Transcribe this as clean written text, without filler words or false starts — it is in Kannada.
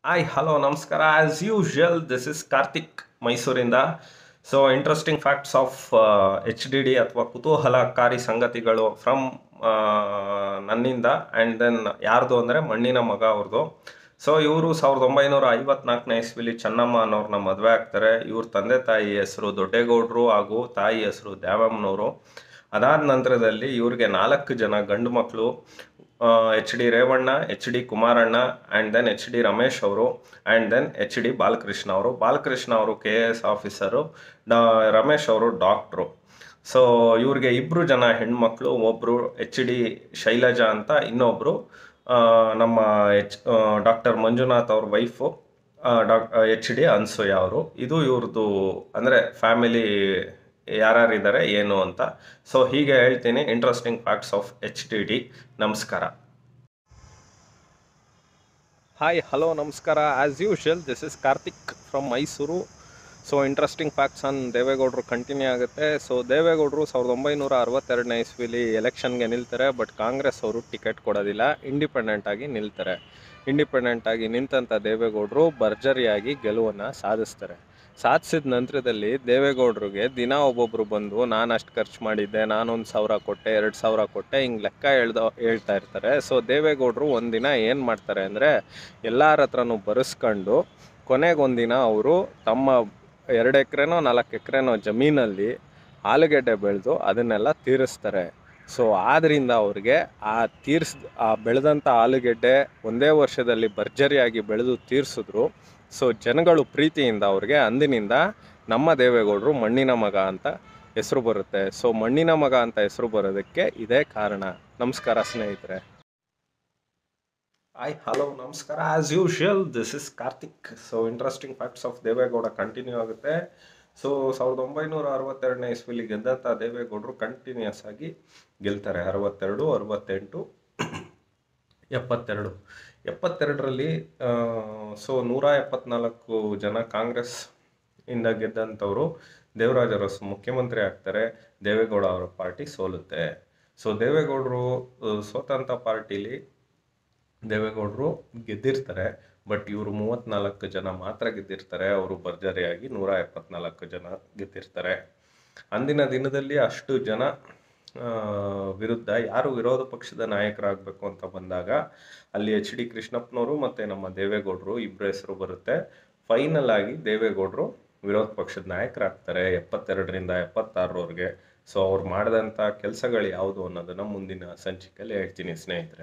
ಹಾಯ್ ಹಲೋ ನಮಸ್ಕಾರ as usual this is Karthik ಮೈಸೂರಿಂದ. So interesting facts of H D D ಅಥವಾ ಕುತೂಹಲಕಾರಿ ಸಂಗತಿಗಳು ಫ್ರಮ್ ನನ್ನಿಂದ ಆ್ಯಂಡ್ ದೆನ್ ಯಾರ್ದು ಅಂದರೆ ಮಣ್ಣಿನ ಮಗ ಅವ್ರದ್ದು. ಸೊ ಇವರು 1954ನೇ ಇಸ್ವಿಲಿ ಚೆನ್ನಮ್ಮ ಅನ್ನೋರನ್ನ ಮದುವೆ ಆಗ್ತಾರೆ. ಇವ್ರ ತಂದೆ ತಾಯಿ ಹೆಸರು ದೊಡ್ಡೇಗೌಡರು ಹಾಗೂ ತಾಯಿ ಹೆಸರು ದ್ಯಾವಮ್ಮನವರು. ಅದಾದ ನಂತರದಲ್ಲಿ ಇವ್ರಿಗೆ 4 ಜನ ಗಂಡು ಮಕ್ಕಳು, H D Revanna, H D ಕುಮಾರಣ್ಣ, and then H D Ramesh ಅವರು, and then H D Balakrishna ಅವರು. ಬಾಲಕೃಷ್ಣ ಅವರು KAS ಆಫೀಸರು, ರಮೇಶ್ ಅವರು ಡಾಕ್ಟ್ರು. ಸೊ ಇವ್ರಿಗೆ 2 ಜನ ಹೆಣ್ಮಕ್ಳು, ಒಬ್ಬರು ಎಚ್ ಡಿ ಶೈಲಜಾ ಅಂತ, ಇನ್ನೊಬ್ಬರು ನಮ್ಮ ಡಾಕ್ಟರ್ ಮಂಜುನಾಥ್ ಅವ್ರ ವೈಫು ಎಚ್ ಡಿ ಅನ್ಸೂಯ ಅವರು. ಇದು ಇವ್ರದ್ದು ಅಂದರೆ ಫ್ಯಾಮಿಲಿ ಯಾರ್ಯಾರಿದ್ದಾರೆ ಏನು ಅಂತ. ಸೊ ಹೀಗೆ ಹೇಳ್ತೀನಿ interesting facts of H D D. ನಮಸ್ಕಾರ. ಹಾಯ್ ಹಲೋ ನಮಸ್ಕಾರ. As usual this is Karthik from Mysuru. So interesting facts on ದೇವೇಗೌಡರು ಕಂಟಿನ್ಯೂ ಆಗುತ್ತೆ. ಸೊ ದೇವೇಗೌಡರು 1962ನೇ ಇಸ್ವಿಲಿ ಎಲೆಕ್ಷನ್ಗೆ ನಿಲ್ತಾರೆ. ಬಟ್ ಕಾಂಗ್ರೆಸ್ ಅವರು ಟಿಕೆಟ್ ಕೊಡೋದಿಲ್ಲ, ಇಂಡಿಪೆಂಡೆಂಟ್ ಆಗಿ ನಿಲ್ತಾರೆ. ಇಂಡಿಪೆಂಡೆಂಟ್ ಆಗಿ ನಿಂತಂಥ ದೇವೇಗೌಡರು ಭರ್ಜರಿಯಾಗಿ ಗೆಲುವನ್ನು ಸಾಧಿಸ್ತಾರೆ. ಸಾಧಿಸಿದ ನಂತರದಲ್ಲಿ ದೇವೇಗೌಡರಿಗೆ ದಿನ ಒಬ್ಬೊಬ್ಬರು ಬಂದು ನಾನು ಅಷ್ಟು ಖರ್ಚು ಮಾಡಿದ್ದೆ, ನಾನು 1,000 ಕೊಟ್ಟೆ, 2,000 ಕೊಟ್ಟೆ, ಹಿಂಗೆ ಲೆಕ್ಕ ಹೇಳ್ತಾ ಇರ್ತಾರೆ. ಸೊ ದೇವೇಗೌಡರು ಒಂದಿನ ಏನು ಮಾಡ್ತಾರೆ ಅಂದರೆ ಎಲ್ಲರ ಹತ್ರನೂ ಬರೆಸ್ಕೊಂಡು ಕೊನೆಗೊಂದಿನ ಅವರು ತಮ್ಮ 2 ಎಕರೆನೋ 4 ಎಕರೆನೋ ಜಮೀನಲ್ಲಿ ಆಲೂಗೆಡ್ಡೆ ಬೆಳೆದು ಅದನ್ನೆಲ್ಲ ತೀರಿಸ್ತಾರೆ. ಸೊ ಆದ್ದರಿಂದ ಅವ್ರಿಗೆ ಆ ಬೆಳೆದಂಥ ಆಲೂಗೆಡ್ಡೆ ಒಂದೇ ವರ್ಷದಲ್ಲಿ ಭರ್ಜರಿಯಾಗಿ ಬೆಳೆದು ತೀರಿಸಿದ್ರು. ಸೊ ಜನಗಳು ಪ್ರೀತಿಯಿಂದ ಅವ್ರಿಗೆ ಅಂದಿನಿಂದ ನಮ್ಮ ದೇವೇಗೌಡರು ಮಣ್ಣಿನ ಮಗ ಅಂತ ಹೆಸರು ಬರುತ್ತೆ. ಸೊ ಮಣ್ಣಿನ ಮಗ ಅಂತ ಹೆಸರು ಬರೋದಕ್ಕೆ ಇದೇ ಕಾರಣ. ನಮಸ್ಕಾರ ಸ್ನೇಹಿತರೆ. ಹಾಯ್ ಹಲೋ ನಮಸ್ಕಾರ. As usual this is Karthik. So interesting facts of Deve Gowda continue ಆಗುತ್ತೆ. ಸೊ 1962ನೇ ಇಸ್ವಿಲಿ ಗೆದ್ದಂಥ ದೇವೇಗೌಡರು ಕಂಟಿನ್ಯೂಸ್ ಆಗಿ ಗೆಲ್ತಾರೆ. 62, 68, 72. 72ರಲ್ಲಿ ಸೊ 174 ಜನ ಕಾಂಗ್ರೆಸ್ ಇಂದ ಗೆದ್ದಂಥವರು ದೇವರಾಜ ಅರಸು ಮುಖ್ಯಮಂತ್ರಿ ಆಗ್ತಾರೆ. ದೇವೇಗೌಡ ಅವರ ಪಾರ್ಟಿ ಸೋಲುತ್ತೆ. ಸೊ ದೇವೇಗೌಡರು ಸೋತಂಥ ಪಾರ್ಟಿಲಿ ದೇವೇಗೌಡರು ಗೆದ್ದಿರ್ತಾರೆ. ಬಟ್ ಇವರು 34 ಜನ ಮಾತ್ರ ಗೆದ್ದಿರ್ತಾರೆ. ಅವರು ಭರ್ಜರಿಯಾಗಿ 174 ಜನ ಗೆದ್ದಿರ್ತಾರೆ. ಅಂದಿನ ದಿನದಲ್ಲಿ ಅಷ್ಟು ಜನ ವಿರುದ್ಧ ಯಾರು ವಿರೋಧ ಪಕ್ಷದ ನಾಯಕರಾಗಬೇಕು ಅಂತ ಬಂದಾಗ ಅಲ್ಲಿ ಎಚ್ ಡಿ ಕೃಷ್ಣಪ್ಪನವರು ಮತ್ತು ನಮ್ಮ ದೇವೇಗೌಡರು ಇಬ್ಬರ ಹೆಸರು ಬರುತ್ತೆ. ಫೈನಲ್ ಆಗಿ ದೇವೇಗೌಡರು ವಿರೋಧ ಪಕ್ಷದ ನಾಯಕರಾಗ್ತಾರೆ 72ರಿಂದ 76ರವರೆಗೆ. ಸೊ ಅವ್ರು ಮಾಡಿದಂಥ ಕೆಲಸಗಳು ಯಾವುದು ಅನ್ನೋದನ್ನು ಮುಂದಿನ ಸಂಚಿಕೆಯಲ್ಲಿ ಹೇಳ್ತೀನಿ ಸ್ನೇಹಿತರೆ.